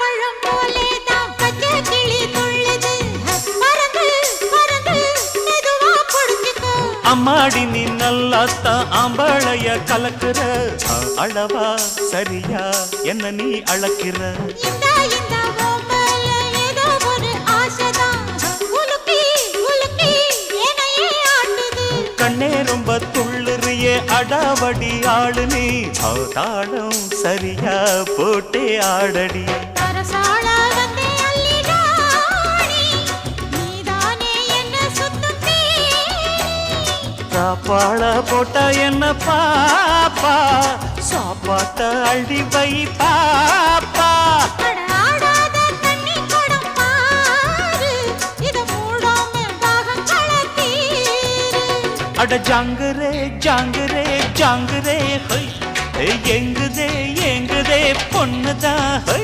பழம் போலே தான் பச்சை கிளி துள்ளுது பறந்து பறந்து மெதுவா புடிச்சுக்கோ அம்மாடி நீ நல்லாத்தான் ஆம்பளைய கலக்குற அளவா சரியா என்ன நீ அளக்கிற இந்த ஓம்பல ஏதோ ஒரு ஆசைதான் உலுக்கி உலுக்கி என்னையே ஆட்டுது கண்ணே ரொம்ப துள்ளுறியே அடாவடி ஆளு நீ தாளம் சரியா போட்டே ஆடடி தரசால வந்தே அள்ளிடாடி நீதானே என்ன சுத்தம் சாப்பாட போட்ட என்ன பாப்பா சாப்பாட்ட அள்ளி வை பாப்பா ஆடாத தண்ணி குடம் பாரு இத மூடாம தாகங்கள தீரு அட ஜாங்குரே ஜாங்குரே ஜாங்குரே ஹை எங்குதே எங்குதே பொண்ணுதான் ஹை